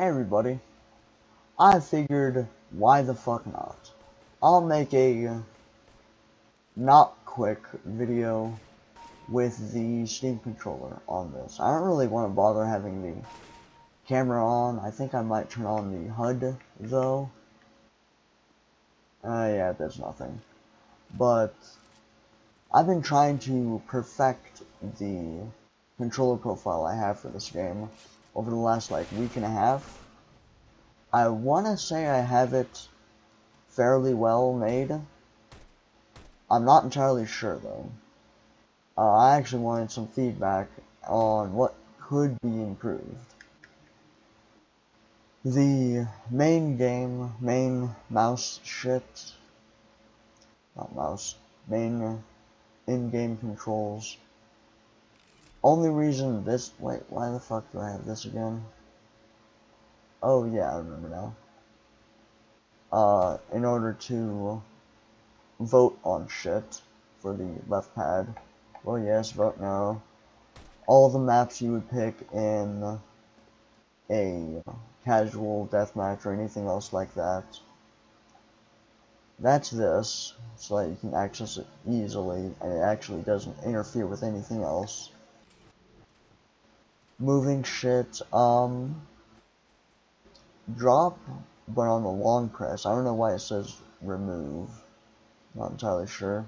Hey everybody, I figured why the fuck not. I'll make a not quick video with the Steam controller on this. I don't really want to bother having the camera on. I think I might turn on the HUD though. Yeah, there's nothing. But I've been trying to perfect the controller profile I have for this game over the last week and a half. I want to say I have it fairly well made. I'm not entirely sure though. I actually wanted some feedback on what could be improved. The main mouse shit, not mouse, main in-game controls. Only reason this, wait, why the fuck do I have this again? Oh yeah, I remember now. In order to vote on shit for the left pad, well yes, vote no. All the maps you would pick in a casual deathmatch or anything else like that. That's this, so that you can access it easily, and it actually doesn't interfere with anything else. Moving shit, drop, but on the long press. I don't know why it says remove. Not entirely sure.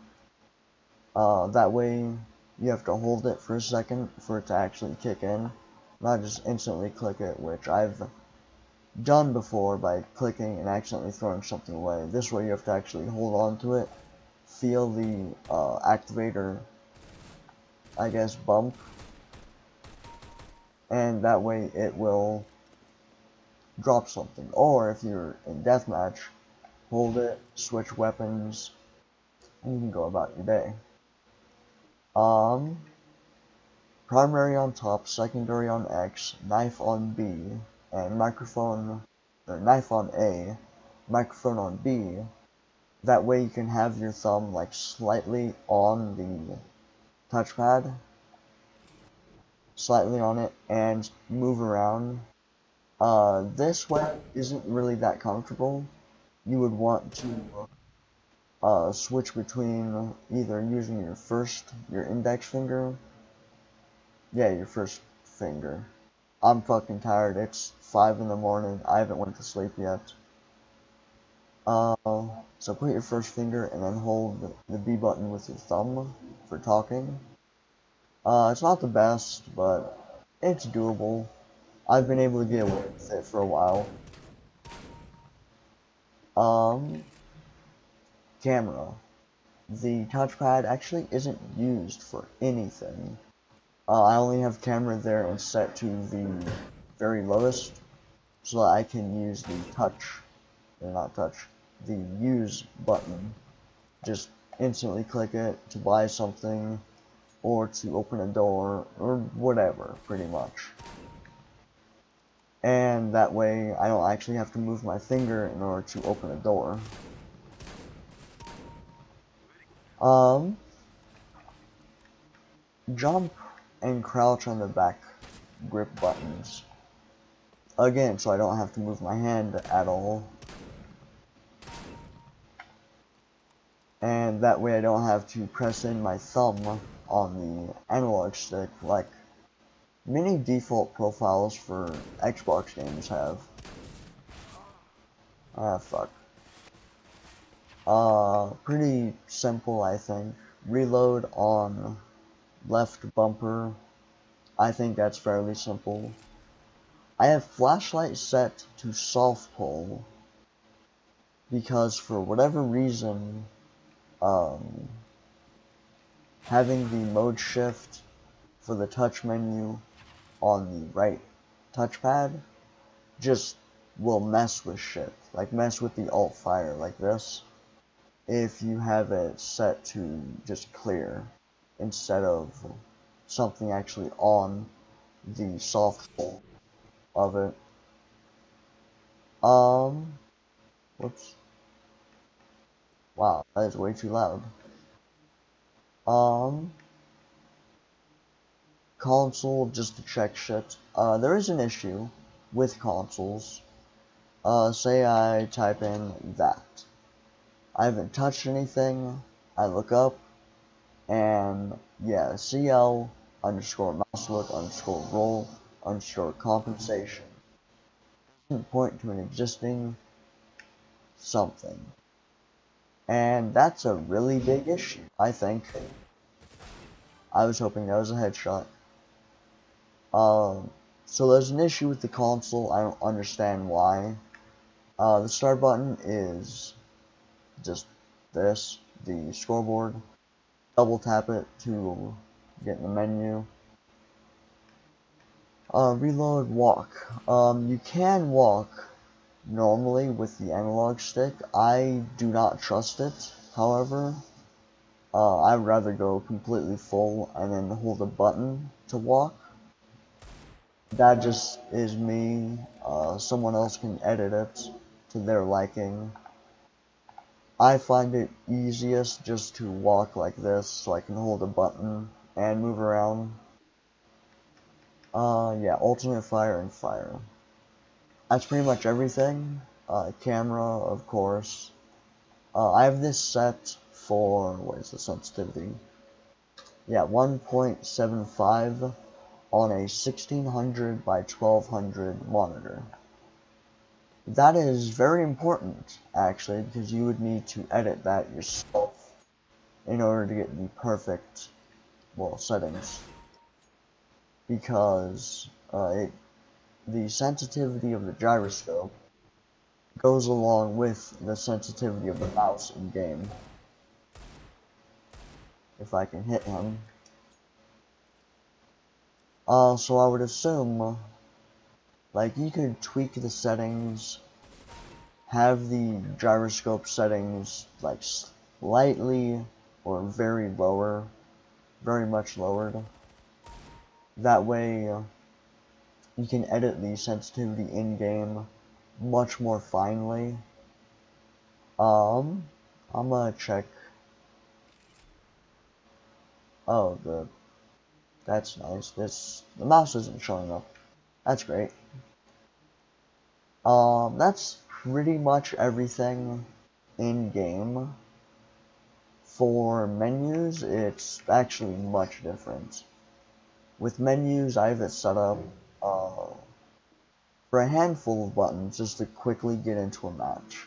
That way you have to hold it for a second for it to actually kick in, not just instantly click it, which I've done before by clicking and accidentally throwing something away. This way you have to actually hold on to it, feel the activator, I guess, bump, and that way it will drop something. Or if you're in deathmatch, hold it, switch weapons, and you can go about your day. Primary on top, secondary on X, knife on B, and knife on A, microphone on B. That way you can have your thumb slightly on the touchpad, slightly on it, and move around. This way isn't really that comfortable. You would want to switch between either using your index finger. Yeah, your first finger. I'm fucking tired. It's 5 in the morning. I haven't went to sleep yet. So put your first finger and then hold the B button with your thumb for talking. It's not the best, but it's doable. I've been able to get away with it for a while. Camera. The touchpad actually isn't used for anything. I only have camera there and set to the very lowest, so that I can use the the use button. Just instantly click it to buy something, or to open a door, or whatever, pretty much. And that way, I don't actually have to move my finger in order to open a door. Jump and crouch on the back grip buttons. Again, so I don't have to move my hand at all. And that way I don't have to press in my thumb on the analog stick like many default profiles for Xbox games have. Ah, fuck. Pretty simple, I think. Reload on left bumper. I think that's fairly simple. I have flashlight set to soft pull because for whatever reason, having the mode shift for the touch menu on the right touchpad just will mess with shit. Mess with the alt fire like this if you have it set to just clear instead of something actually on the soft pull of it. Whoops. Wow, that is way too loud. Console just to check shit. There is an issue. with consoles. Say I type in that. I haven't touched anything. I look up, and yeah, CL underscore mouse look underscore roll underscore compensation doesn't point to an existing something. And that's a really big issue, I think. I was hoping that was a headshot. So there's an issue with the console. I don't understand why. The start button is just this, the scoreboard. Double tap it to get in the menu. Reload, walk. You can walk normally with the analog stick. I do not trust it, however. I'd rather go completely full and then hold a button to walk. That just is me. Someone else can edit it to their liking. I find it easiest just to walk like this so I can hold a button and move around. Yeah, alternate fire and fire. That's pretty much everything. Camera, of course. I have this set for, what is the sensitivity? Yeah, 1.75 on a 1600 by 1200 monitor. That is very important, actually, because you would need to edit that yourself in order to get the perfect, well, settings. Because the sensitivity of the gyroscope goes along with the sensitivity of the mouse in game. If I can hit him. So I would assume, like, you could tweak the settings, have the gyroscope settings, like, slightly or very much lowered. That way, you can edit the sensitivity in-game much more finely. I'm gonna check. Oh, that's nice. The mouse isn't showing up. That's great. That's pretty much everything in-game. For menus, it's actually much different. With menus, I have it set up for a handful of buttons just to quickly get into a match.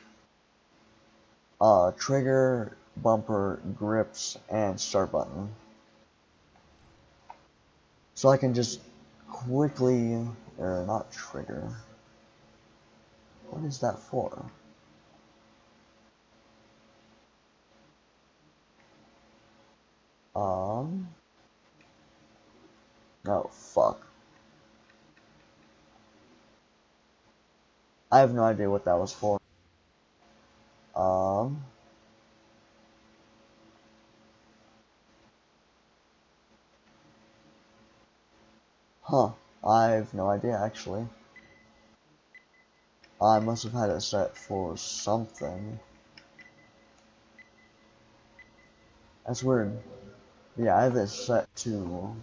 Trigger, bumper, grips, and start button. So I can just quickly, or not trigger. What is that for? Oh fuck. I have no idea what that was for. Huh. I have no idea actually. I must have had it set for something. That's weird. Yeah, I have it set to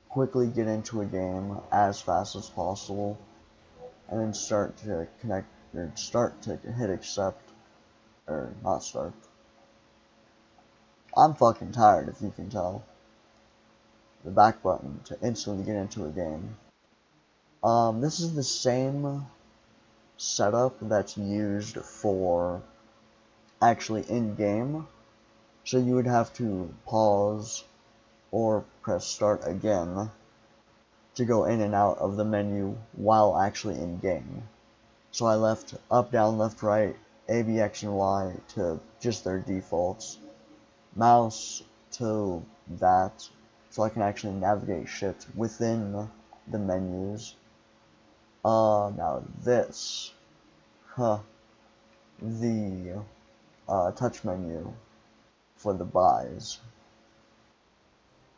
quickly get into a game as fast as possible, and then start to connect, or start to hit accept, or not start. I'm fucking tired, if you can tell. The back button to instantly get into a game. This is the same setup that's used for actually in-game. So you would have to pause or press start again to go in and out of the menu while actually in-game. So I left up, down, left, right, A, B, X, and Y to just their defaults. Mouse to that, so I can actually navigate shit within the menus. Now this, the touch menu for the buys.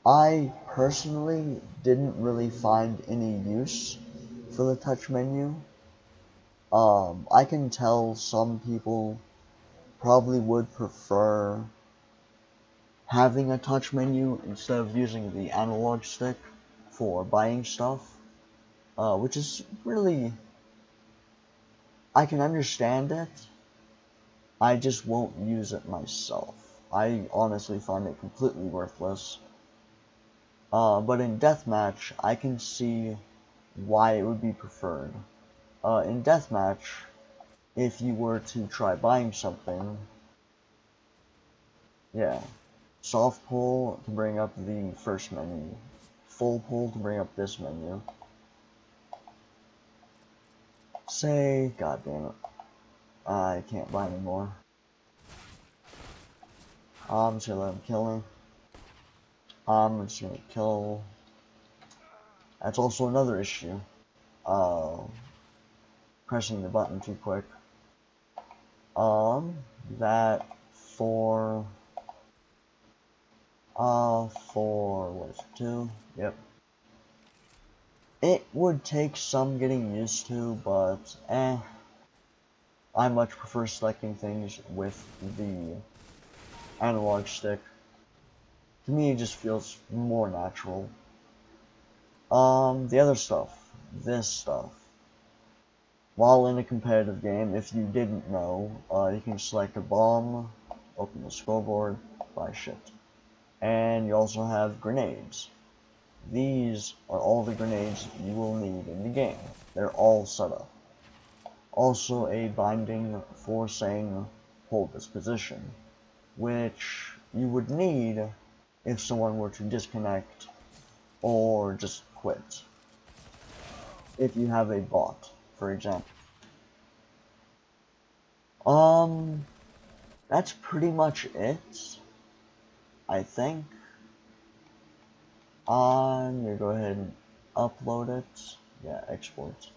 I personally didn't really find any use for the touch menu. I can tell some people probably would prefer having a touch menu instead of using the analog stick for buying stuff, which is really I can understand it. I just won't use it myself. I honestly find it completely worthless. But in deathmatch, I can see why it would be preferred. In deathmatch, if you were to try buying something, yeah, soft pull to bring up the first menu, full pull to bring up this menu. Say, god damn it, I can't buy anymore. I'm just gonna let him kill me. I'm just gonna kill. That's also another issue. Pressing the button too quick. That for what is it, 2? Yep. It would take some getting used to, but I much prefer selecting things with the analog stick. To me, it just feels more natural. The other stuff, this stuff. While in a competitive game, if you didn't know, you can select a bomb, open the scoreboard, buy shit. And you also have grenades. These are all the grenades you will need in the game. They're all set up. Also a binding for saying hold this position, which you would need if someone were to disconnect or just quit. If you have a bot, for example. That's pretty much it, I think. I'm gonna go ahead and upload it. Yeah, export.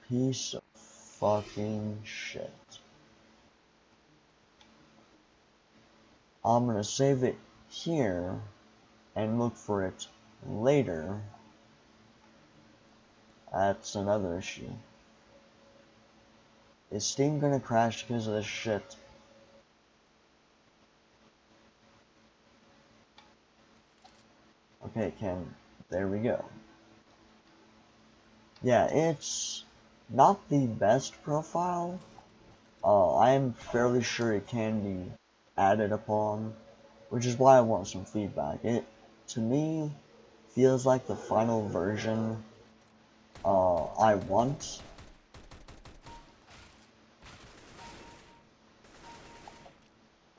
Piece of fucking shit. I'm gonna save it here and look for it later. That's another issue. Is Steam gonna crash because of this shit? Okay, there we go. Yeah, it's not the best profile. I am fairly sure it can be added upon, which is why I want some feedback. It, to me, feels like the final version I want.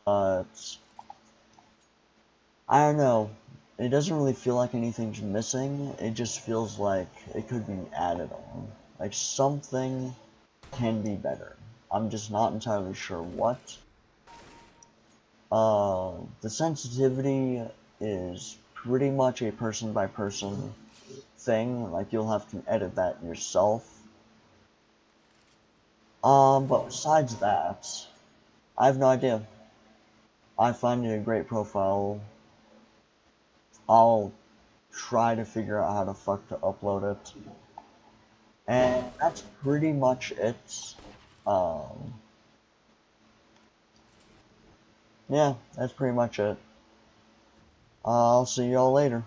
But I don't know. It doesn't really feel like anything's missing. It just feels like it could be added on. Like something can be better. I'm just not entirely sure what. The sensitivity is pretty much a person by person thing. Like you'll have to edit that yourself. But besides that, I have no idea. I find it a great profile. I'll try to figure out how the fuck to upload it. And that's pretty much it. Yeah, that's pretty much it. I'll see y'all later.